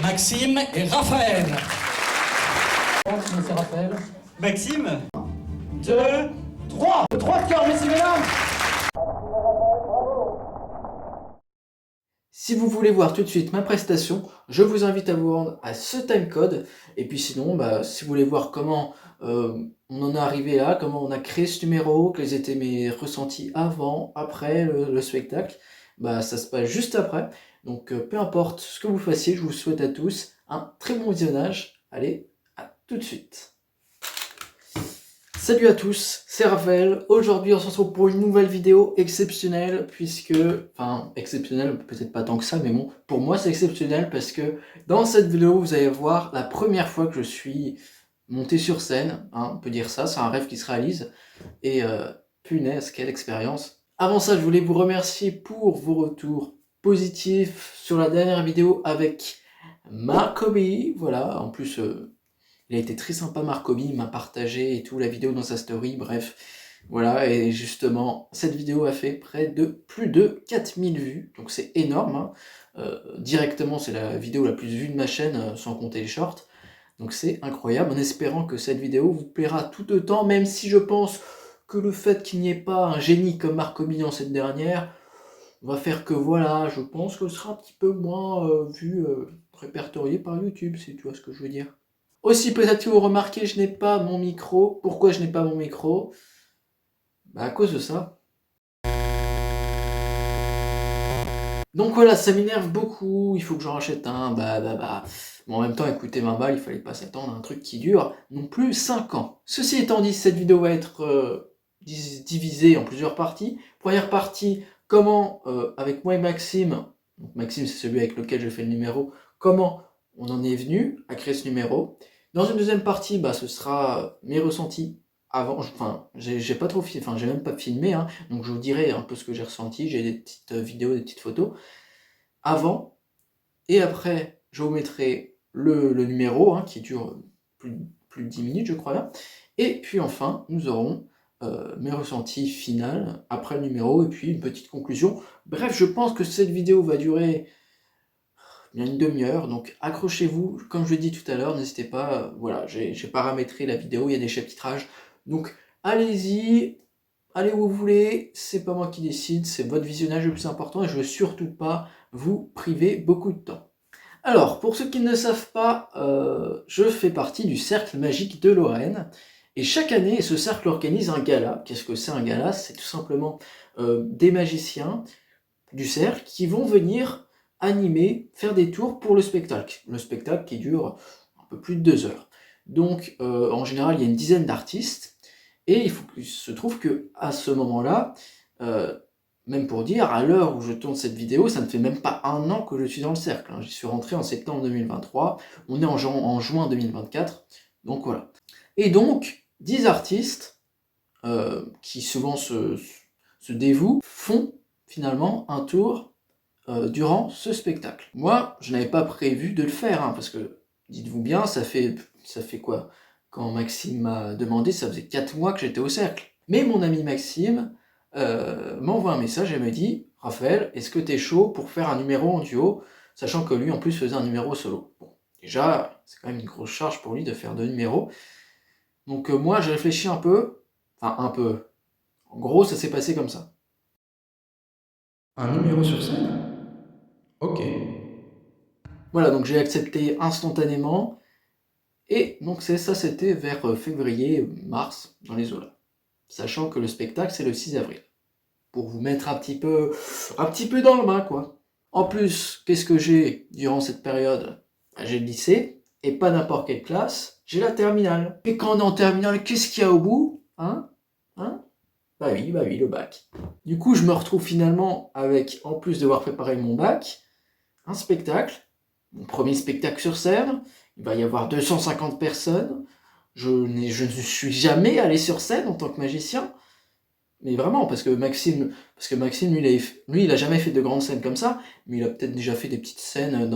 Maxime et Raphaël. C'est Raphaël. Maxime. 2, 3. 3 de cœur, messieurs, mesdames. Si vous voulez voir tout de suite ma prestation, je vous invite à vous rendre à ce timecode. Et puis sinon, si vous voulez voir comment on en est arrivé là, comment on a créé ce numéro, quels étaient mes ressentis avant, après le spectacle, ça se passe juste après. Donc peu importe ce que vous fassiez, je vous souhaite à tous un très bon visionnage. Allez, à tout de suite. Salut à tous, c'est Raphaël. Aujourd'hui on se retrouve pour une nouvelle vidéo exceptionnelle exceptionnelle peut-être pas tant que ça, mais bon, pour moi c'est exceptionnel parce que dans cette vidéo vous allez voir la première fois que je suis monté sur scène, on peut dire ça, c'est un rêve qui se réalise, et punaise, quelle expérience. Avant ça, je voulais vous remercier pour vos retours positifs sur la dernière vidéo avec Marcobi, voilà, en plus... il a été très sympa, Marcobi, il m'a partagé et tout, la vidéo dans sa story, bref. Voilà, et justement, cette vidéo a fait plus de 4000 vues, donc c'est énorme. Directement, c'est la vidéo la plus vue de ma chaîne, sans compter les shorts. Donc c'est incroyable, en espérant que cette vidéo vous plaira tout autant, même si je pense que le fait qu'il n'y ait pas un génie comme Marcobi dans cette dernière, va faire que voilà, je pense que ce sera un petit peu moins répertorié par YouTube, si tu vois ce que je veux dire. Aussi, peut-être que vous remarquez, je n'ai pas mon micro. Pourquoi je n'ai pas mon micro? À cause de ça. Donc voilà, ça m'énerve beaucoup, il faut que j'en rachète un, Bon, en même temps, écoutez, il fallait pas s'attendre à un truc qui dure non plus 5 ans. Ceci étant dit, cette vidéo va être divisée en plusieurs parties. Première partie, comment, avec moi et Maxime, donc Maxime c'est celui avec lequel je fais le numéro, comment on en est venu à créer ce numéro. Dans une deuxième partie, ce sera mes ressentis avant, j'ai pas trop filmé, j'ai même pas filmé, donc je vous dirai un peu ce que j'ai ressenti, j'ai des petites vidéos, des petites photos, avant, et après, je vous mettrai le numéro, qui dure plus de 10 minutes, je crois, là, et puis enfin, nous aurons mes ressentis finaux, après le numéro, et puis une petite conclusion. Bref, je pense que cette vidéo va durer bien une demi-heure, donc accrochez-vous, comme je l'ai dit tout à l'heure, n'hésitez pas, voilà, j'ai paramétré la vidéo, il y a des chapitrages, donc allez-y, allez où vous voulez, c'est pas moi qui décide, c'est votre visionnage le plus important, et je veux surtout pas vous priver beaucoup de temps. Alors, pour ceux qui ne le savent pas, je fais partie du Cercle Magique de Lorraine, et chaque année, ce cercle organise un gala. Qu'est-ce que c'est un gala? C'est tout simplement des magiciens du cercle qui vont venir animer, faire des tours pour le spectacle. Le spectacle qui dure un peu plus de 2 heures. Donc en général, il y a une dizaine d'artistes, et il se trouve que à ce moment-là, même pour dire, à l'heure où je tourne cette vidéo, ça ne fait même pas 1 an que je suis dans le cercle. J'y suis rentré en septembre 2023, on est en juin 2024, donc voilà. Et donc, 10 artistes, qui souvent se dévouent, font finalement un tour durant ce spectacle. Moi, je n'avais pas prévu de le faire, parce que, dites-vous bien, ça fait quoi? Quand Maxime m'a demandé, ça faisait 4 mois que j'étais au cercle. Mais mon ami Maxime m'envoie un message et me dit « Raphaël, est-ce que t'es chaud pour faire un numéro en duo ?» Sachant que lui, en plus, faisait un numéro solo. Bon, déjà, c'est quand même une grosse charge pour lui de faire 2 numéros. Donc moi, j'ai réfléchi un peu. En gros, ça s'est passé comme ça. Un numéro sur scène? Ok. Voilà, donc j'ai accepté instantanément. Et donc c'était vers février, mars, dans les eaux-là. Sachant que le spectacle, c'est le 6 avril. Pour vous mettre un petit peu dans le bain, quoi. En plus, qu'est-ce que j'ai durant cette période? J'ai le lycée, et pas n'importe quelle classe, j'ai la terminale. Et quand on est en terminale, qu'est-ce qu'il y a au bout? Bah oui, le bac. Du coup, je me retrouve finalement avec, en plus devoir préparer mon bac, un spectacle, mon premier spectacle sur scène, il va y avoir 250 personnes, je ne suis jamais allé sur scène en tant que magicien, mais vraiment, parce que Maxime, lui, il a jamais fait de grandes scènes comme ça, mais il a peut-être déjà fait des petites scènes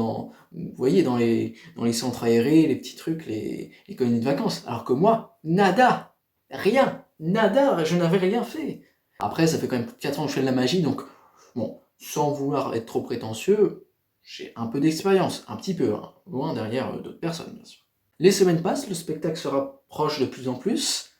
vous voyez, dans les centres aérés, les petits trucs, les colonies de vacances, alors que moi, nada, rien, nada, je n'avais rien fait. Après, ça fait quand même 4 ans que je fais de la magie, donc, bon, sans vouloir être trop prétentieux, j'ai un peu d'expérience, un petit peu, hein, loin derrière d'autres personnes, bien sûr. Les semaines passent, le spectacle se rapproche de plus en plus,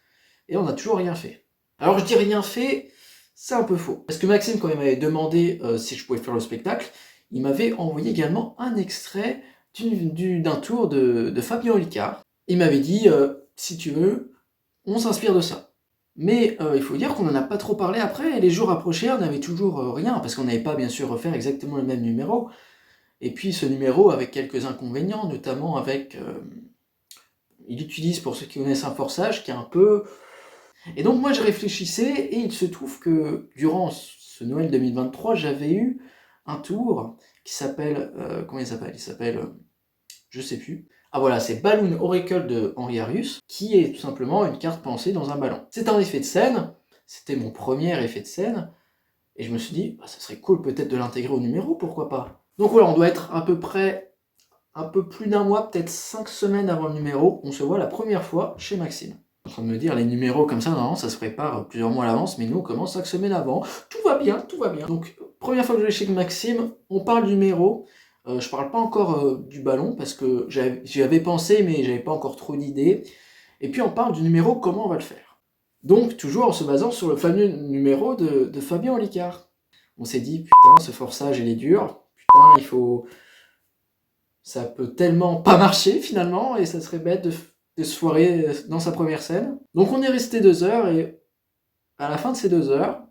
et on n'a toujours rien fait. Alors je dis rien fait, c'est un peu faux. Parce que Maxime, quand il m'avait demandé si je pouvais faire le spectacle, il m'avait envoyé également un extrait d'un tour de Fabien Olicard. Il m'avait dit, si tu veux, on s'inspire de ça. Mais il faut dire qu'on n'en a pas trop parlé après, et les jours approchaient, on n'avait toujours rien, parce qu'on n'avait pas bien sûr refaire exactement le même numéro. Et puis ce numéro avec quelques inconvénients, notamment avec... il utilise, pour ceux qui connaissent, un forçage qui est un peu... Et donc moi je réfléchissais, et il se trouve que durant ce Noël 2023, j'avais eu un tour qui s'appelle... comment il s'appelle ? Il s'appelle... je sais plus. Ah voilà, c'est Balloon Oracle de Henri Arius, qui est tout simplement une carte pensée dans un ballon. C'est un effet de scène, c'était mon premier effet de scène, et je me suis dit, bah, ça serait cool peut-être de l'intégrer au numéro, pourquoi pas. Donc voilà, on doit être à peu près un peu plus d'un mois, peut-être 5 semaines avant le numéro, on se voit la première fois chez Maxime. Je suis en train de me dire, les numéros comme ça, normalement, ça se prépare plusieurs mois à l'avance, mais nous, on commence 5 semaines avant. Tout va bien, tout va bien. Donc, première fois que je vais chez Maxime, on parle du numéro. Je parle pas encore du ballon, parce que j'y avais pensé, mais j'avais pas encore trop d'idées. Et puis, on parle du numéro, comment on va le faire. Donc, toujours en se basant sur le fameux numéro de Fabien Olicard. On s'est dit, putain, ce forçage, il est dur. Putain, il faut... Ça peut tellement pas marcher, finalement, et ça serait bête de se foirer dans sa première scène. Donc on est resté 2 heures, et à la fin de ces 2 heures,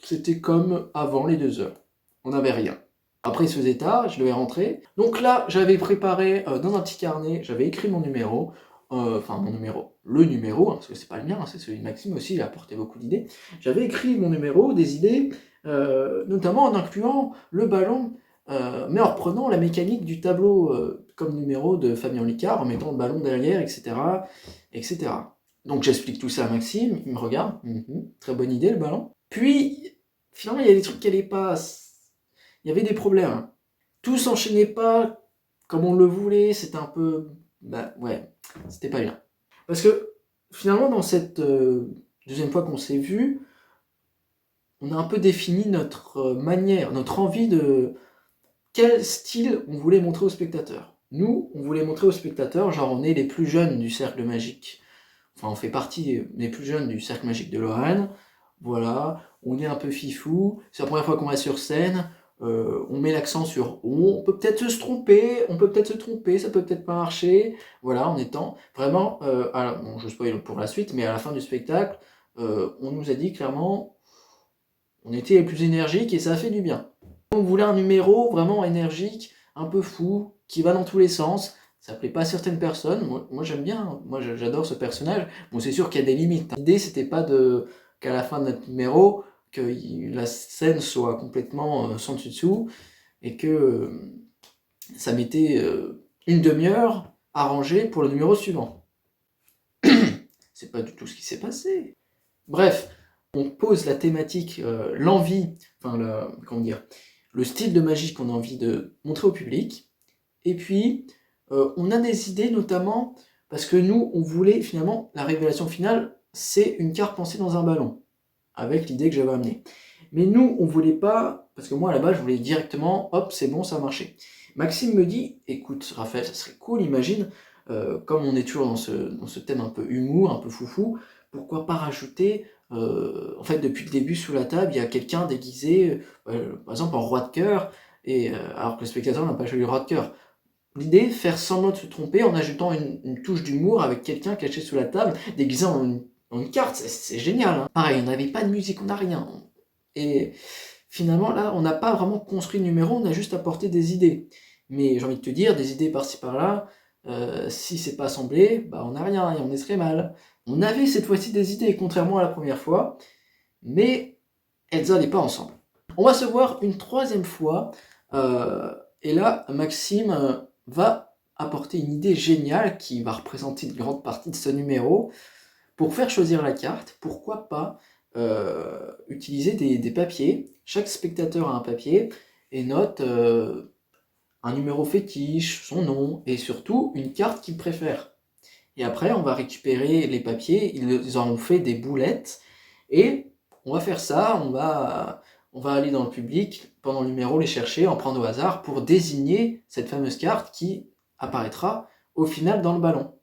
c'était comme avant les 2 heures. On n'avait rien. Après, il se faisait tard, je devais rentrer. Donc là, j'avais préparé dans un petit carnet, j'avais écrit mon numéro, le numéro, hein, parce que c'est pas le mien, hein, c'est celui de Maxime aussi, il a apporté beaucoup d'idées. J'avais écrit mon numéro, des idées, notamment en incluant le ballon, mais en reprenant la mécanique du tableau comme numéro de Fabien Olicard, en mettant le ballon derrière, etc. etc. Donc j'explique tout ça à Maxime, il me regarde, très bonne idée le ballon. Puis, finalement, il y a des trucs qui allaient pas... Il y avait des problèmes. Tout s'enchaînait pas comme on le voulait, c'était un peu... Bah ouais, c'était pas bien. Parce que, finalement, dans cette deuxième fois qu'on s'est vu, on a un peu défini notre manière, notre envie de... Quel style on voulait montrer aux spectateurs. Nous, on voulait montrer aux spectateurs, genre on est les plus jeunes du cercle magique. Enfin, on fait partie des plus jeunes du cercle magique de Lorraine. Voilà, on est un peu fifou, c'est la première fois qu'on va sur scène, on met l'accent sur on peut peut-être se tromper, ça peut peut-être pas marcher, voilà, en étant vraiment, bon, je spoil pour la suite, mais à la fin du spectacle, on nous a dit clairement, on était les plus énergiques et ça a fait du bien. On voulait un numéro vraiment énergique, un peu fou, qui va dans tous les sens. Ça plaît pas à certaines personnes. Moi j'aime bien, moi j'adore ce personnage. Bon, c'est sûr qu'il y a des limites. L'idée c'était pas qu'à la fin de notre numéro, que la scène soit complètement sans dessus-dessous et que ça mettait une demi-heure à ranger pour le numéro suivant. C'est pas du tout ce qui s'est passé. Bref, on pose la thématique, l'envie, comment dire, le style de magie qu'on a envie de montrer au public, et puis on a des idées, notamment parce que nous on voulait finalement, la révélation finale c'est une carte pensée dans un ballon, avec l'idée que j'avais amenée. Mais nous on voulait pas, parce que moi à la base je voulais directement, hop c'est bon ça a marché. Maxime me dit, écoute Raphaël, ça serait cool, imagine, comme on est toujours dans ce thème un peu humour, un peu foufou, pourquoi pas rajouter, en fait depuis le début sous la table, il y a quelqu'un déguisé, par exemple en roi de cœur, et alors que le spectateur n'a pas choisi le roi de cœur. L'idée, faire semblant de se tromper en ajoutant une touche d'humour avec quelqu'un caché sous la table, déguisé en une carte, c'est génial. Hein. Pareil, on n'avait pas de musique, on n'a rien. Et finalement, là, on n'a pas vraiment construit le numéro, on a juste apporté des idées. Mais j'ai envie de te dire, des idées par-ci par-là, si c'est pas assemblé, bah on n'a rien et on est très mal. On avait cette fois-ci des idées, contrairement à la première fois, mais elles n'allaient pas ensemble. On va se voir une troisième fois, et là, Maxime va apporter une idée géniale qui va représenter une grande partie de ce numéro. Pour faire choisir la carte, pourquoi pas utiliser des papiers. Chaque spectateur a un papier et note un numéro fétiche, son nom et surtout une carte qu'il préfère. Et après, on va récupérer les papiers, ils en ont fait des boulettes et on va faire ça, on on va aller dans le public, pendant le numéro, les chercher, en prendre au hasard, pour désigner cette fameuse carte qui apparaîtra au final dans le ballon.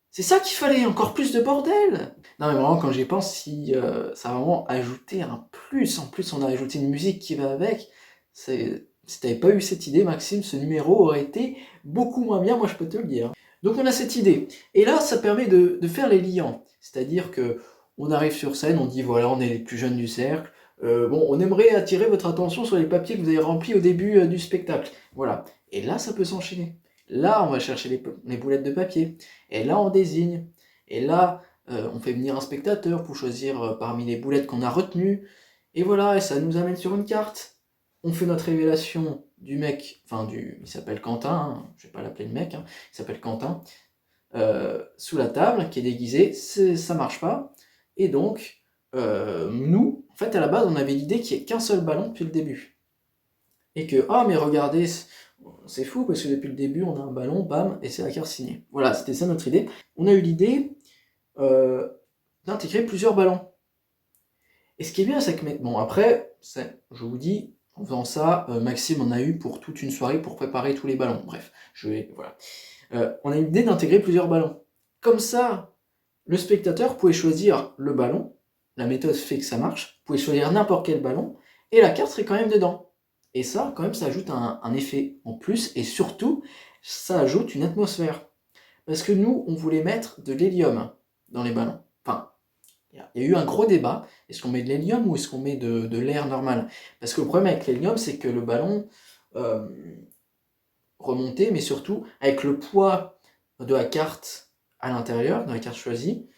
C'est ça qu'il fallait, encore plus de bordel! Non mais vraiment, quand j'y pense, si ça a vraiment ajouté un plus, en plus on a ajouté une musique qui va avec, si t'avais pas eu cette idée, Maxime, ce numéro aurait été beaucoup moins bien, moi je peux te le dire. Donc on a cette idée, et là ça permet de faire les liants, c'est-à-dire que on arrive sur scène, on dit voilà, on est les plus jeunes du cercle, bon, on aimerait attirer votre attention sur les papiers que vous avez remplis au début du spectacle, voilà. Et là ça peut s'enchaîner. Là on va chercher les boulettes de papier, et là on désigne, et là on fait venir un spectateur pour choisir parmi les boulettes qu'on a retenues, et voilà, et ça nous amène sur une carte. On fait notre révélation du mec, enfin il s'appelle Quentin, hein, je vais pas l'appeler le mec, hein, il s'appelle Quentin, sous la table, qui est déguisé, ça marche pas, et donc nous, en fait à la base on avait l'idée qu'il n'y ait qu'un seul ballon depuis le début, et que, ah mais regardez, c'est fou parce que depuis le début on a un ballon, bam, et c'est la carte signée. Voilà, c'était ça notre idée. On a eu l'idée d'intégrer plusieurs ballons. Et ce qui est bien, c'est que, bon après, je vous dis, en faisant ça, Maxime en a eu pour toute une soirée pour préparer tous les ballons. Bref, voilà. On a eu l'idée d'intégrer plusieurs ballons. Comme ça, le spectateur pouvait choisir le ballon, la méthode fait que ça marche, pouvait choisir n'importe quel ballon, et la carte serait quand même dedans. Et ça, quand même, ça ajoute un effet en plus, et surtout, ça ajoute une atmosphère. Parce que nous, on voulait mettre de l'hélium dans les ballons. Enfin, il y a eu un gros débat. Est-ce qu'on met de l'hélium ou est-ce qu'on met de l'air normal? Parce que le problème avec l'hélium, c'est que le ballon remontait, mais surtout, avec le poids de la carte à l'intérieur, de la carte choisie,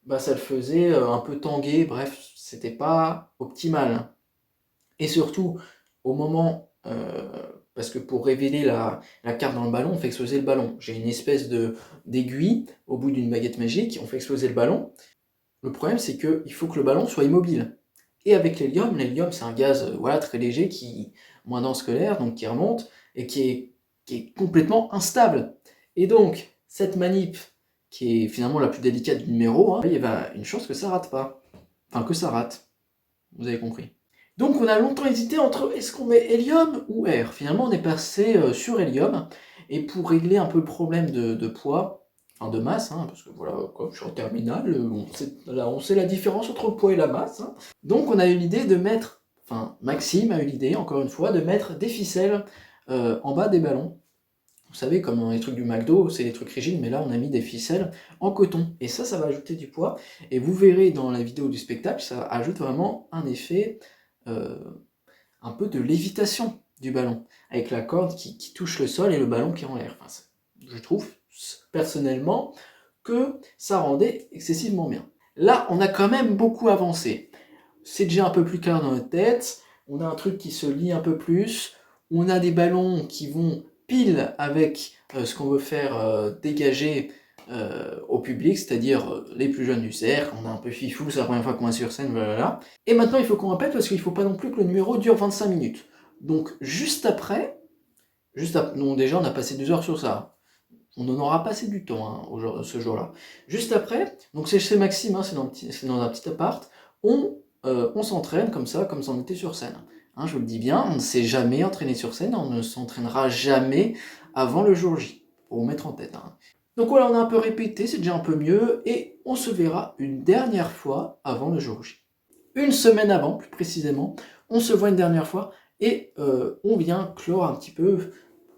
bah, ça le faisait un peu tanguer, bref, c'était pas optimal. Et surtout, au moment, parce que pour révéler la carte dans le ballon, on fait exploser le ballon. J'ai une espèce d'aiguille au bout d'une baguette magique, on fait exploser le ballon. Le problème, c'est qu'il faut que le ballon soit immobile. Et avec l'hélium c'est un gaz voilà, très léger, moins dense que l'air, donc qui remonte, et qui est complètement instable. Et donc, cette manip, qui est finalement la plus délicate du numéro, hein, il y a une chance que ça rate pas. Enfin, que ça rate. Vous avez compris. Donc on a longtemps hésité entre est-ce qu'on met hélium ou air. Finalement on est passé sur hélium, et pour régler un peu le problème de poids, enfin de masse, hein, parce que voilà, comme je suis en terminale, on sait la différence entre le poids et la masse. Hein. Donc on a eu l'idée de mettre, enfin Maxime a eu l'idée encore une fois, de mettre des ficelles en bas des ballons. Vous savez, comme dans les trucs du McDo, c'est des trucs rigides, mais là on a mis des ficelles en coton. Et ça va ajouter du poids. Et vous verrez dans la vidéo du spectacle, ça ajoute vraiment un effet un peu de lévitation du ballon, avec la corde qui touche le sol et le ballon qui est en l'air. Enfin, je trouve personnellement que ça rendait excessivement bien. Là, on a quand même beaucoup avancé. C'est déjà un peu plus clair dans notre tête, on a un truc qui se lie un peu plus, on a des ballons qui vont pile avec ce qu'on veut faire dégager au public, c'est-à-dire les plus jeunes du cercle. On a un peu fifou, c'est la première fois qu'on est sur scène, voilà. Et maintenant il faut qu'on répète parce qu'il ne faut pas non plus que le numéro dure 25 minutes. Donc juste après, non, déjà on a passé 2 heures sur ça. On en aura passé du temps hein, ce jour-là. Juste après, donc c'est chez Maxime, hein, c'est dans un petit appart, on s'entraîne comme ça, comme si on était sur scène. Hein, je vous le dis bien, on ne s'est jamais entraîné sur scène, on ne s'entraînera jamais avant le jour J, pour vous mettre en tête. Hein. Donc voilà, on a un peu répété, c'est déjà un peu mieux, et on se verra une dernière fois avant le jour J. Une semaine avant, plus précisément, on se voit une dernière fois, et on vient clore un petit peu,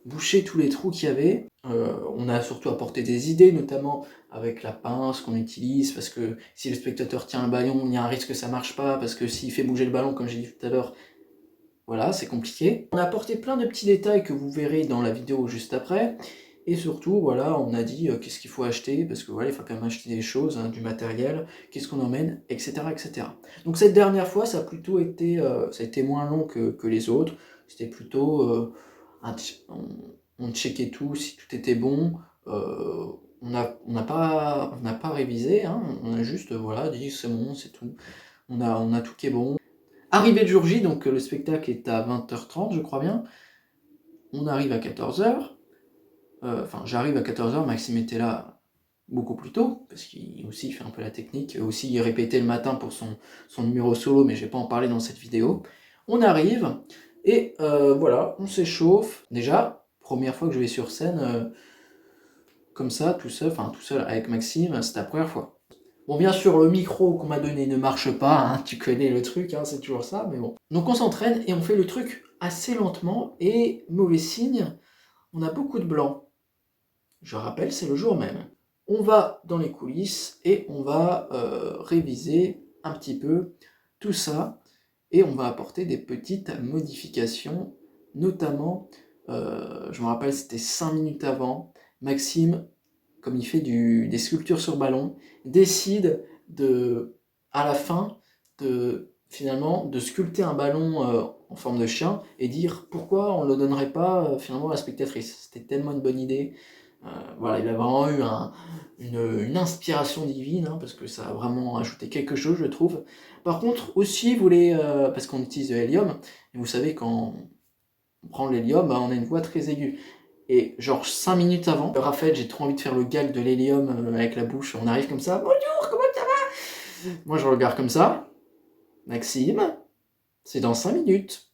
boucher tous les trous qu'il y avait. On a surtout apporté des idées, notamment avec la pince qu'on utilise, parce que si le spectateur tient un ballon, il y a un risque que ça marche pas, parce que s'il fait bouger le ballon, comme j'ai dit tout à l'heure, voilà, c'est compliqué. On a apporté plein de petits détails que vous verrez dans la vidéo juste après, et surtout, voilà, on a dit qu'est-ce qu'il faut acheter, parce que voilà, il faut quand même acheter des choses, hein, du matériel, qu'est-ce qu'on emmène, etc., etc. Donc cette dernière fois, ça a plutôt été, ça a été moins long que les autres, c'était plutôt... on checkait tout, si tout était bon, on n'a pas révisé, hein, on a juste voilà, dit c'est bon, c'est tout, on a tout qui est bon. Arrivé le jour J, donc le spectacle est à 20h30 je crois bien, on arrive à 14h, enfin j'arrive à 14h, Maxime était là beaucoup plus tôt, parce qu'il aussi fait un peu la technique, aussi il répétait le matin pour son numéro solo, mais je vais pas en parler dans cette vidéo. On arrive et voilà, on s'échauffe. Déjà, première fois que je vais sur scène comme ça, tout seul avec Maxime, c'était la première fois. Bon, bien sûr, le micro qu'on m'a donné ne marche pas, hein, tu connais le truc, hein, c'est toujours ça, mais bon. Donc on s'entraîne et on fait le truc assez lentement et mauvais signe, on a beaucoup de blanc. Je rappelle, c'est le jour même. On va dans les coulisses et on va réviser un petit peu tout ça et on va apporter des petites modifications, notamment, je me rappelle, c'était 5 minutes avant, Maxime, comme il fait des sculptures sur ballon, décide à la fin, finalement, de sculpter un ballon en forme de chien et dire pourquoi on ne le donnerait pas finalement à la spectatrice. C'était tellement une bonne idée. Voilà, il a vraiment eu une inspiration divine, hein, parce que ça a vraiment ajouté quelque chose, je trouve. Par contre, aussi, il voulait, parce qu'on utilise de l'hélium, et vous savez, quand on prend l'hélium, on a une voix très aiguë. Et genre 5 minutes avant, Raphaël, j'ai trop envie de faire le gag de l'hélium avec la bouche. On arrive comme ça, bonjour, comment ça va? Moi, je regarde comme ça. Maxime, c'est dans 5 minutes.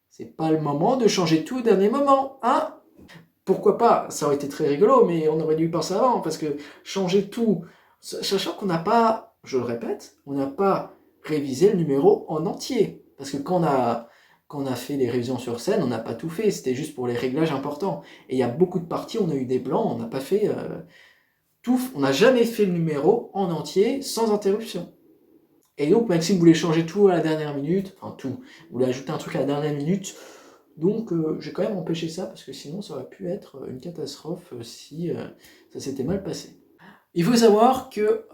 C'est pas le moment de changer tout au dernier moment, hein? Pourquoi pas? Ça aurait été très rigolo, mais on aurait dû y penser avant, parce que changer tout, sachant qu'on n'a pas, je le répète, on n'a pas révisé le numéro en entier. Parce que quand on a fait les révisions sur scène, on n'a pas tout fait, c'était juste pour les réglages importants. Et il y a beaucoup de parties, on a eu des blancs, on n'a pas fait tout, on n'a jamais fait le numéro en entier sans interruption. Et donc Maxime voulait changer tout à la dernière minute, enfin tout, voulait ajouter un truc à la dernière minute. Donc j'ai quand même empêché ça parce que sinon ça aurait pu être une catastrophe si ça s'était mal passé. Il faut savoir que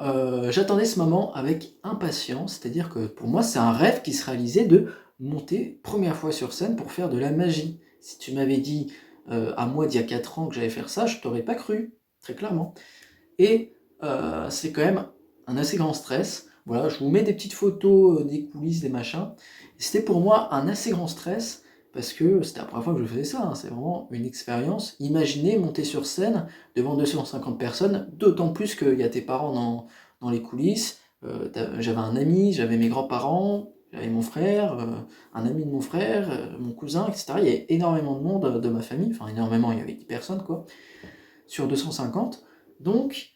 j'attendais ce moment avec impatience, c'est-à-dire que pour moi c'est un rêve qui se réalisait de monter première fois sur scène pour faire de la magie. Si tu m'avais dit à moi d'il y a 4 ans que j'allais faire ça, je t'aurais pas cru, très clairement. Et c'est quand même un assez grand stress. Voilà, je vous mets des petites photos des coulisses, des machins. C'était pour moi un assez grand stress parce que c'était la première fois que je faisais ça, hein. C'est vraiment une expérience. Imaginez monter sur scène devant 250 personnes, d'autant plus qu'il y a tes parents dans les coulisses. J'avais un ami, j'avais mes grands-parents, j'avais mon frère, un ami de mon frère, mon cousin, etc. Il y avait énormément de monde de ma famille, enfin énormément, il y avait 10 personnes quoi, sur 250. Donc,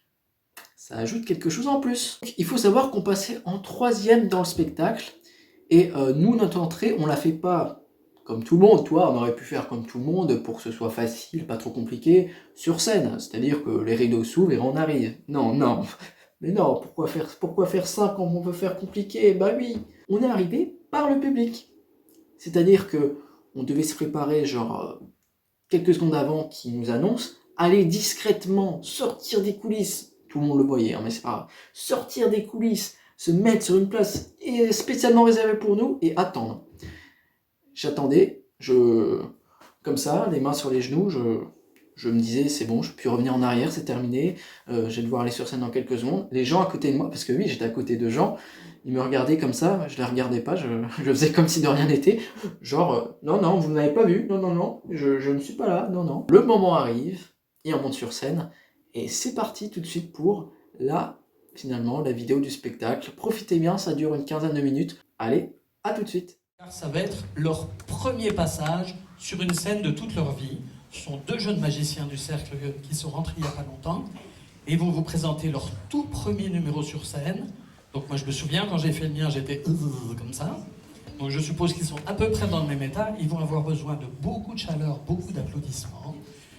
ça ajoute quelque chose en plus. Il faut savoir qu'on passait en 3e dans le spectacle, et nous, notre entrée, on la fait pas comme tout le monde, toi, on aurait pu faire comme tout le monde pour que ce soit facile, pas trop compliqué, sur scène, c'est-à-dire que les rideaux s'ouvrent et on arrive. Non, non, mais non, pourquoi faire ça quand on veut faire compliqué? Bah oui, on est arrivé par le public. C'est-à-dire que on devait se préparer genre quelques secondes avant qu'ils nous annoncent, aller discrètement sortir des coulisses, tout le monde le voyait, hein, mais c'est pas grave, sortir des coulisses, se mettre sur une place spécialement réservée pour nous et attendre. J'attendais, comme ça, les mains sur les genoux, je me disais c'est bon, je peux revenir en arrière, c'est terminé, je vais devoir aller sur scène dans quelques secondes. Les gens à côté de moi, parce que oui, j'étais à côté de gens, ils me regardaient comme ça, je les regardais pas, je faisais comme si de rien n'était, genre non, non, vous n'avez pas vu, non, non, non, je ne suis pas là, non, non. Le moment arrive, et on monte sur scène, et c'est parti tout de suite pour finalement, la vidéo du spectacle. Profitez bien, ça dure une quinzaine de minutes. Allez, à tout de suite. Car ça va être leur premier passage sur une scène de toute leur vie. Ce sont 2 jeunes magiciens du cercle qui sont rentrés il n'y a pas longtemps et vont vous présenter leur tout premier numéro sur scène. Donc moi je me souviens quand j'ai fait le mien, j'étais comme ça. Donc je suppose qu'ils sont à peu près dans le même état. Ils vont avoir besoin de beaucoup de chaleur, beaucoup d'applaudissements.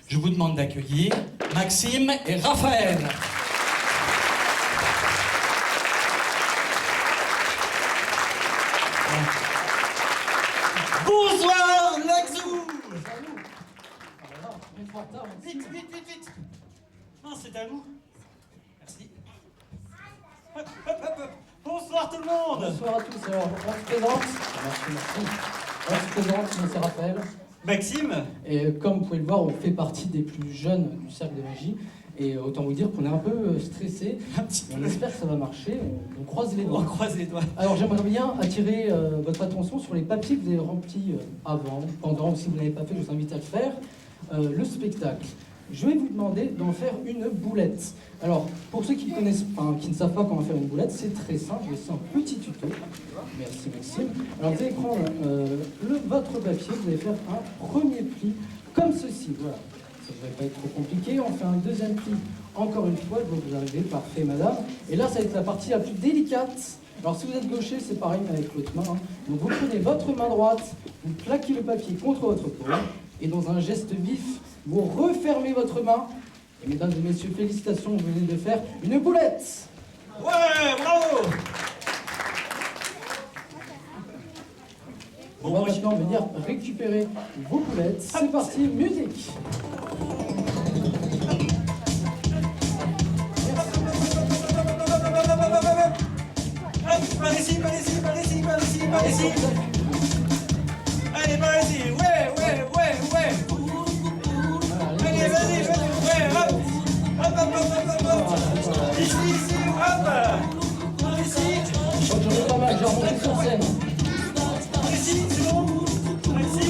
Je vous demande d'accueillir Maxime et Raphaël. Bonsoir, Laxou. Vite, vite, vite, vite. Non, c'est à vous. Merci. Hop, hop, hop, hop. Bonsoir tout le monde. Bonsoir à tous, alors on se présente. Merci. On se présente, moi c'est Raphaël. Maxime. Et comme vous pouvez le voir, on fait partie des plus jeunes du cercle de magie. Et autant vous dire qu'on est un peu stressé. On espère que ça va marcher, on croise les doigts. On croise les doigts. Alors j'aimerais bien attirer votre attention sur les papiers que vous avez remplis avant, pendant, ou si vous ne l'avez pas fait, je vous invite à le faire. Le spectacle. je vais vous demander d'en faire une boulette. Alors, pour ceux qui connaissent, enfin, qui ne savent pas comment faire une boulette, c'est très simple, c'est un petit tuto. Merci Maxime. Alors vous allez prendre votre papier, vous allez faire un premier pli comme ceci. Voilà, ça ne devrait pas être trop compliqué. On fait un deuxième pli, encore une fois, vous arrivez, parfait madame. Et là, ça va être la partie la plus délicate. Alors si vous êtes gaucher, c'est pareil mais avec l'autre main. Hein. Donc vous prenez votre main droite, vous plaquez le papier contre votre peau, et dans un geste vif, vous refermez votre main. Et mesdames et messieurs, félicitations, vous venez de faire une boulette. Ouais, bravo. On va maintenant venir récupérer vos boulettes. C'est parti, musique. Par ici, par ici, par ici, par ici, par ici. Allez, par ici, ouais. Allez, vas-y, ouais, hop. Ici, hop. Ici. J'en ai pas mal, j'ai remonté sur scène. Par ici, c'est bon. Par ici.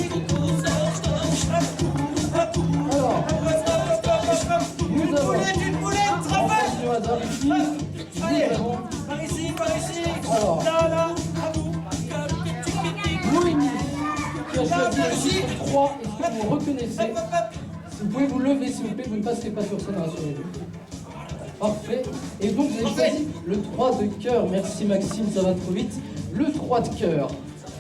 Alors, nous avons Une boulette, en travail. face de Madame ici, Allez, nous avons par ici, par ici. Alors. Là, à vous. Noémie qui a choisi le chiffre 3. Est-ce que vous reconnaissez? Vous pouvez vous lever s'il vous plaît, vous ne passerez pas sur scène, rassurez-vous. Parfait. Et donc vous avez choisi le 3 de cœur. Merci Maxime, ça va trop vite. Le 3 de cœur.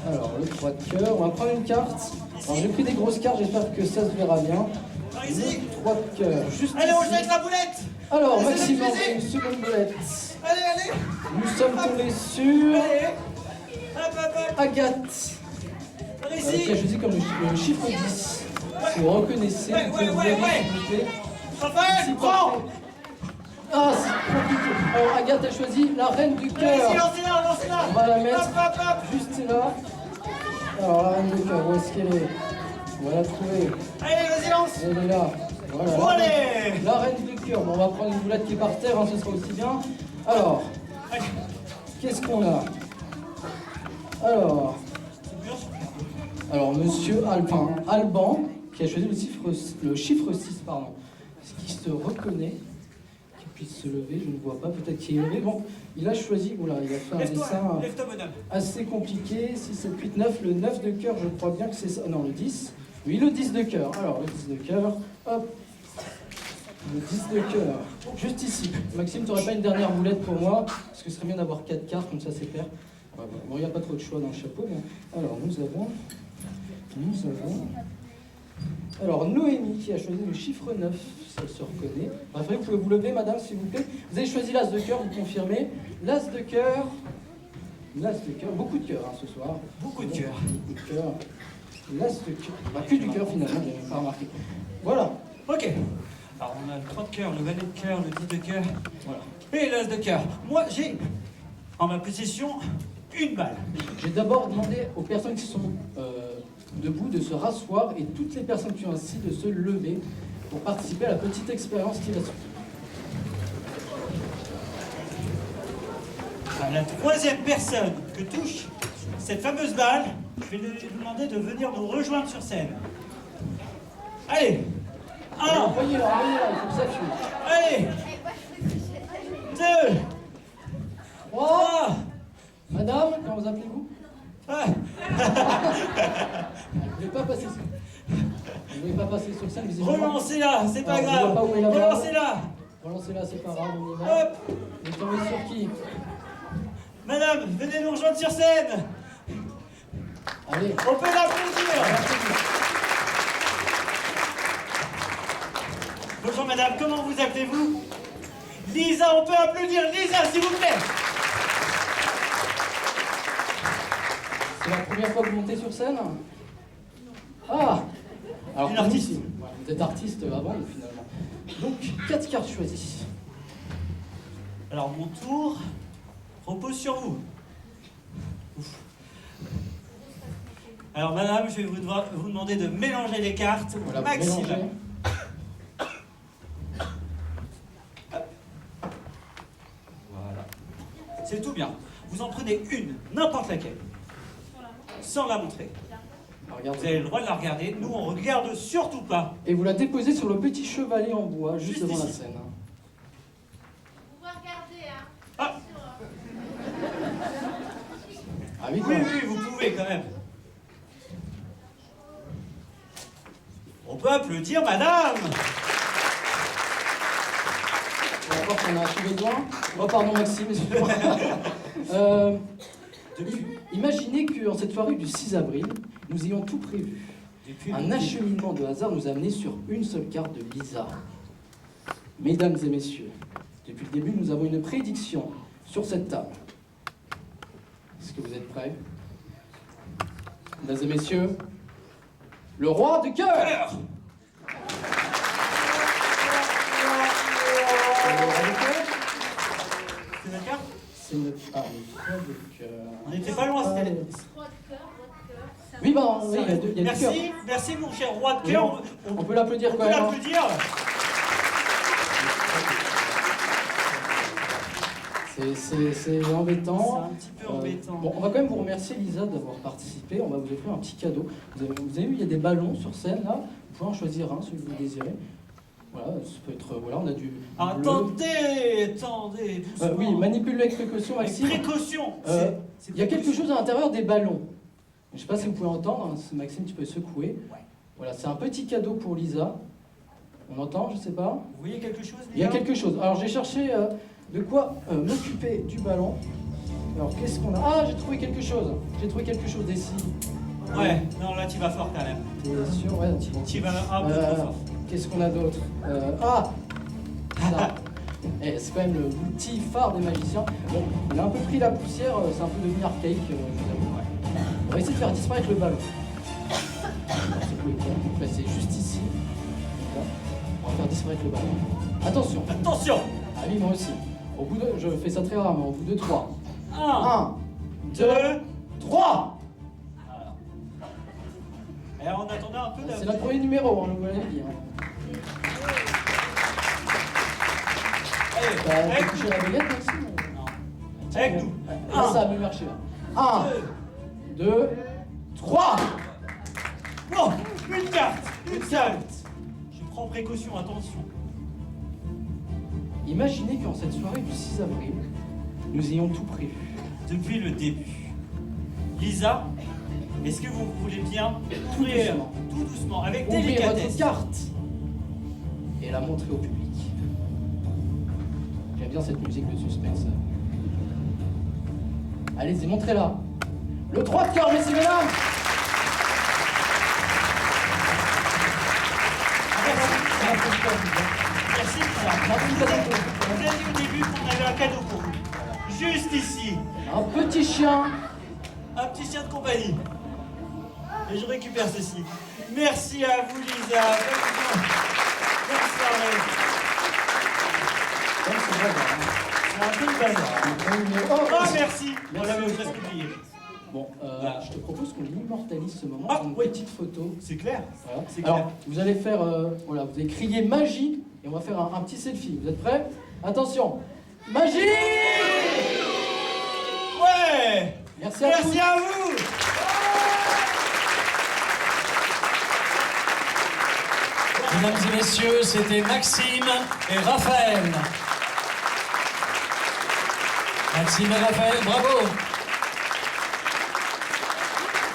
Alors le 3 de cœur, on va prendre une carte. Alors j'ai pris des grosses cartes, j'espère que ça se verra bien. Par ici. Le 3 de cœur, juste Allez, on ici. jette la boulette. Alors Allez, Maxime c'est a le fait une seconde boulette. Allez. Nous sommes tombés sur Allez. Hop. Agathe. Par Qui ici. a choisi comme le chiffre 10. Si vous reconnaissez, vous pouvez vous lever, s'il vous plaît. Raphaël, Si, prends. parfait. Ah, c'est compliqué. Alors, Agathe a choisi la reine du Allez, cœur. lancez-la. On va la mettre Hop. juste là. Alors, la reine du cœur, où est-ce qu'elle est? On va la trouver. Allez, vas-y, lance. Elle est là. Voilà. Bon, allez. La reine du cœur. Bon, on va prendre une boulette qui est par terre, hein, ce sera aussi bien. Alors, qu'est-ce qu'on a? Alors, monsieur Alban, qui a choisi le chiffre 6, pardon. Est-ce qu'il se reconnaît? Qu'il puisse se lever, je ne vois pas, peut-être qu'il est levé. Bon, il a choisi, oula, il a fait un dessin Lève-toi, bonhomme. assez compliqué. 6, 7, 8, 9. Le 9 de cœur, je crois bien que c'est ça. Non, le 10. Oui, le 10 de cœur. Alors, le 10 de cœur, hop. Le 10 de cœur, juste ici. Maxime, tu n'aurais pas une dernière boulette pour moi? Parce que ce serait bien d'avoir 4 cartes, comme ça c'est pair. Ouais, bon, il n'y a pas trop de choix dans le chapeau. Mais... Alors, nous avons... Alors, Noémie qui a choisi le chiffre 9, ça se reconnaît. Après, vous pouvez vous lever, madame, s'il vous plaît. Vous avez choisi l'as de cœur, vous confirmez. L'as de cœur. Beaucoup de cœur hein, ce soir. Beaucoup de cœur. Beaucoup de cœur. L'as de cœur. Bah, que du cœur finalement, j'ai pas remarqué. Voilà. Ok. Alors, on a le 3 de cœur, le valet de cœur, le 10 de cœur. Voilà. Et l'as de cœur. Moi, j'ai en ma possession une balle. J'ai d'abord demandé aux personnes qui sont debout de se rasseoir et toutes les personnes qui ont assis de se lever pour participer à la petite expérience qui va suivre. À la troisième personne que touche cette fameuse balle, je vais lui demander de venir nous rejoindre sur scène. Allez. Un. Envoyez-la, il faut que ça suive. Allez. 2. 3. Madame, comment vous appelez-vous? Ah. Vous ne voulez pas passer sur... Vous voulez pas passer sur scène, visiblement. Relancez-la, c'est pas Alors, je grave. vois pas où est la balle. Relancez-la. Relancez-la, c'est pas grave, on y va. Hop. Vous tombez sur qui? Madame, venez nous rejoindre sur scène. Allez. On peut l'applaudir. Bonjour madame, comment vous appelez-vous? Lisa, on peut applaudir Lisa, s'il vous plaît. C'est la première fois que vous montez sur scène? Ah! Alors, Une pour nous, artiste. vous êtes artiste avant, finalement. Donc, 4 cartes choisies. Alors mon tour repose sur vous. Ouf. Alors madame, je vais vous demander de mélanger les cartes au Voilà, vous maximum. mélangez. Voilà. C'est tout bien. Vous en prenez une, n'importe laquelle. Sans la montrer. Par regarde. Vous avez le droit de la regarder. Nous, on regarde surtout pas. Et vous la déposez sur le petit chevalet en bois, juste Juste devant la ici. scène. Hein. Vous pouvez regarder, hein. Ah. Ah oui, Oui, quoi. oui, vous pouvez quand même. On peut applaudir, madame. Bon, encore qu'on a tous les doigts. Oh, pardon, Maxime, excuse-moi. Imaginez qu'en cette soirée du 6 avril, nous ayons tout prévu. Depuis Un acheminement de hasard nous a amené sur une seule carte de Lisa. Mesdames et messieurs, depuis le début, nous avons une prédiction sur cette table. Est-ce que vous êtes prêts? Mesdames et messieurs, le roi de cœur! Le roi de cœur, C'est notre carte. c'est le roi de cœur. On n'était pas loin, c'était... Roi de cœur, roi de cœur. Oui, bah, oui, il y a du cœur. Merci, merci mon cher roi de cœur. On peut l'applaudir On quand peut même. hein. l'applaudir. C'est embêtant. C'est un petit peu embêtant. Bon, on va quand même vous remercier, Lisa, d'avoir participé. On va vous offrir un petit cadeau. Vous avez vu, il y a des ballons sur scène, là. Vous pouvez en choisir un, celui que vous désirez. Voilà, ça peut être... Voilà, on a du bleu. Attendez, doucement. Oui, manipule-le avec précaution, Avec Maxime. précaution. Il y a quelque chose à l'intérieur des ballons. Je ne sais pas si vous pouvez entendre. Hein, Maxime, tu peux secouer. Voilà, c'est un petit cadeau pour Lisa. On entend, je sais pas. Vous voyez quelque chose, Il y a Lisa quelque chose. Alors j'ai cherché de quoi m'occuper du ballon. Alors qu'est-ce qu'on a? Ah, j'ai trouvé quelque chose. J'ai trouvé quelque chose d'ici. Ouais, non, là tu vas fort quand même. T'es sûr? Ouais, un petit peu. Tu vas un peu trop fort. Qu'est-ce qu'on a d'autre? Ah, ça. Eh, c'est quand même l'outil phare des magiciens. Bon, il a un peu pris la poussière, c'est un peu devenu archaïque, je vous avoue. On va essayer de faire disparaître le ballon. C'est juste ici. Là. On va faire disparaître le ballon. Attention. Attention. Ah oui, moi aussi. Au bout de... Je fais ça très rarement. Au bout de 3. 1, 1, 2, 2, 3. et en attendant un peu C'est notre premier numéro, hein, vous l'avez dit. Hein. T'as Allez, touché la baguette, Maxime? Non. Avec nous. Ah, ça a mieux marché là. 1, 2, 3. Bon, une carte. Une carte. Je prends précaution, attention. Imaginez qu'en cette soirée du 6 avril, nous ayons tout prévu. Depuis le début. Lisa, est-ce que vous voulez bien ouvrir doucement. tout doucement, avec Ouvrir délicatesse votre carte et la montrer au public. J'aime bien cette musique de suspense. Allez-y, montrez-la. Le 3 de cœur, messieurs, mesdames. Merci Lisa. Vous avez dit au début qu'on avait un cadeau pour vous. Juste ici. Un petit chien. Un petit chien de compagnie. Et je récupère ceci. Merci à vous, Lisa. Bonne soirée. C'est un peu le bazar. Ah, merci. On l'avait presque oublié. Bon, je te propose qu'on immortalise ce moment Ah, sur une oui. petite photo. C'est clair. Voilà. C'est clair. Alors, vous allez faire, voilà, vous allez crier magie et on va faire un petit selfie. Vous êtes prêts? Attention, magie! Ouais. Merci à Merci tous. à vous. Mesdames et messieurs, c'était Maxime et Raphaël. Maxime et Raphaël, bravo.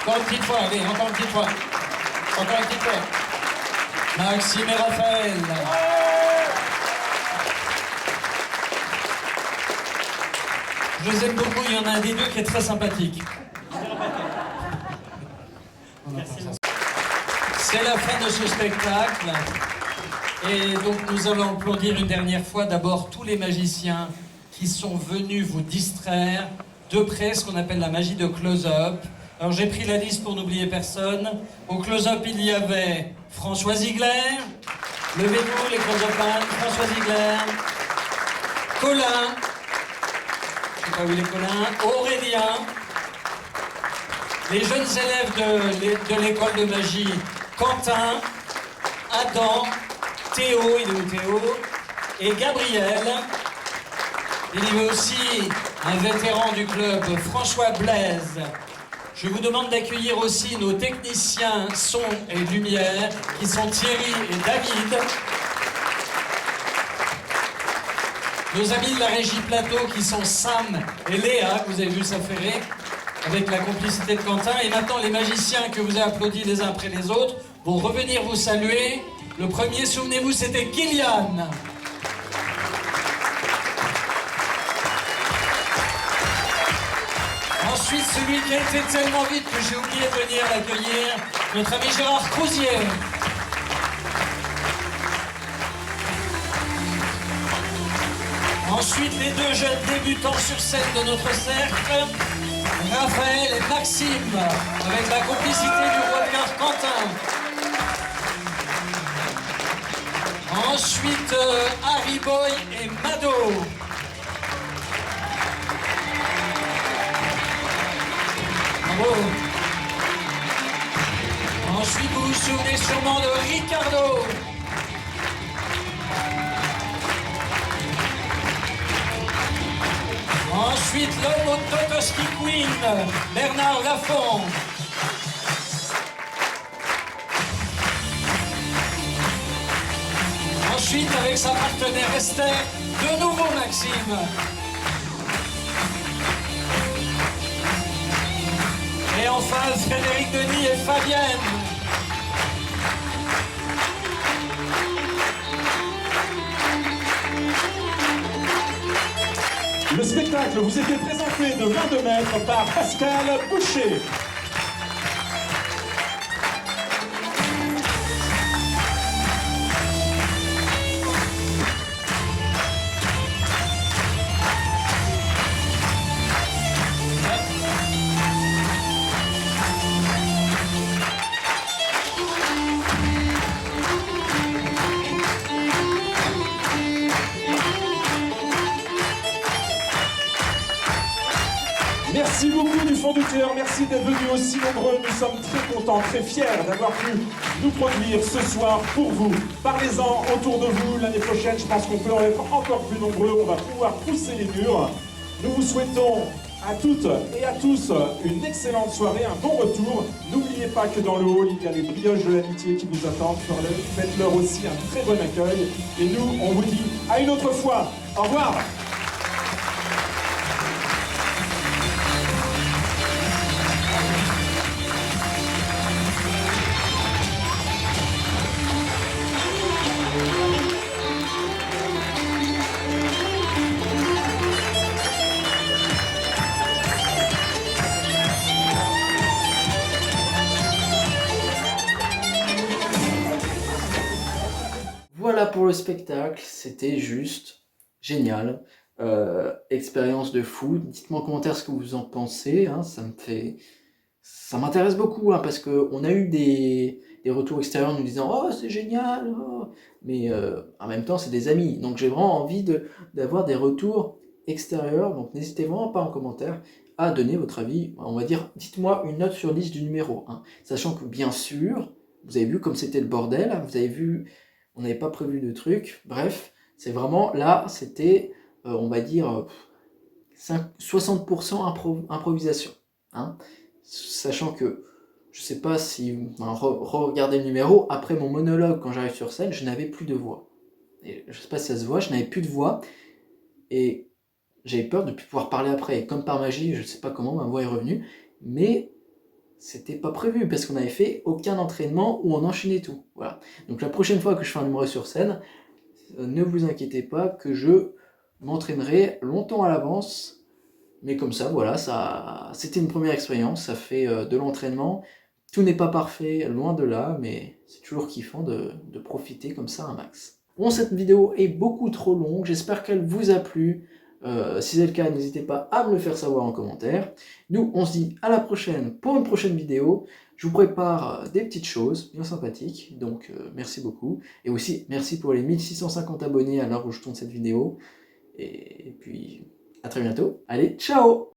Encore une petite fois, allez, encore une petite fois. Encore une petite fois. Maxime et Raphaël. Je les aime beaucoup, il y en a un des deux qui est très sympathique. Merci. C'est la fin de ce spectacle. Et donc nous allons applaudir une dernière fois d'abord tous les magiciens qui sont venus vous distraire de près, ce qu'on appelle la magie de close-up. Alors j'ai pris la liste pour n'oublier personne. Au close-up, il y avait François Ziegler. Levez-vous les close-up, François Ziegler. Colin. Je sais pas où il est Colin. Aurélien. Les jeunes élèves de l'école de magie, Quentin, Adam, Théo, il est où Théo, et Gabriel. Il y avait aussi un vétéran du club, François Blaise, Je vous demande d'accueillir aussi nos techniciens son et lumière, qui sont Thierry et David. Nos amis de la régie plateau, qui sont Sam et Léa, que vous avez vu s'affairer, avec la complicité de Quentin. Et maintenant, les magiciens que vous avez applaudis les uns après les autres vont revenir vous saluer. Le premier, souvenez-vous, c'était Kylian. Ensuite, celui qui a été tellement vite que j'ai oublié de venir l'accueillir, notre ami Gérard Crousier. Ensuite, les deux jeunes débutants sur scène de notre cercle, Raphaël et Maxime, avec la complicité du webcam Quentin. Ensuite, Harry Boy et Mado. Bravo. Ensuite, vous vous souvenez sûrement de Ricardo. Ensuite, l'homme au Totoski Queen, Bernard Lafont. Ensuite, avec sa partenaire Esther, de nouveau Maxime. Et enfin, Frédéric Denis et Fabienne. Le spectacle vous était présenté de main de maître par Pascal Boucher. Merci beaucoup du fond du cœur, merci d'être venus aussi nombreux. Nous sommes très contents, très fiers d'avoir pu nous produire ce soir pour vous. Parlez-en autour de vous. L'année prochaine, je pense qu'on peut en être encore plus nombreux. On va pouvoir pousser les murs. Nous vous souhaitons à toutes et à tous une excellente soirée, un bon retour. N'oubliez pas que dans le hall, il y a les brioches de l'amitié qui vous attendent. Faites-leur aussi un très bon accueil. Et nous, on vous dit à une autre fois. Au revoir. Voilà pour le spectacle, c'était juste génial. Expérience de fou. Dites-moi en commentaire ce que vous en pensez, hein, ça m'intéresse beaucoup, hein, parce qu'on a eu des retours extérieurs nous disant « Oh, c'est génial oh. !» Mais en même temps, c'est des amis. Donc j'ai vraiment envie d'avoir des retours extérieurs. Donc n'hésitez vraiment pas en commentaire à donner votre avis. On va dire, dites-moi une note sur 10 du numéro 1. Sachant que bien sûr, vous avez vu comme c'était le bordel, vous avez vu, on n'avait pas prévu de trucs. Bref, c'est vraiment, là, c'était, on va dire, 60% improvisation. Hein. Sachant que, je sais pas si, regardez le numéro, après mon monologue, quand j'arrive sur scène, je n'avais plus de voix. Et je sais pas si ça se voit, je n'avais plus de voix, et j'avais peur de ne plus pouvoir parler après. Et comme par magie, je sais pas comment, ma voix est revenue, mais c'était pas prévu, parce qu'on n'avait fait aucun entraînement où on enchaînait tout. Voilà. Donc la prochaine fois que je fais un numéro sur scène, ne vous inquiétez pas que je m'entraînerai longtemps à l'avance, mais comme ça, voilà, c'était une première expérience, ça fait de l'entraînement. Tout n'est pas parfait, loin de là, mais c'est toujours kiffant de profiter comme ça un max. Bon, cette vidéo est beaucoup trop longue, j'espère qu'elle vous a plu. Si c'est le cas, n'hésitez pas à me le faire savoir en commentaire. Nous, on se dit à la prochaine pour une prochaine vidéo. Je vous prépare des petites choses bien sympathiques, donc merci beaucoup. Et aussi, merci pour les 1650 abonnés à l'heure où je tourne cette vidéo. Et puis, à très bientôt. Allez, ciao!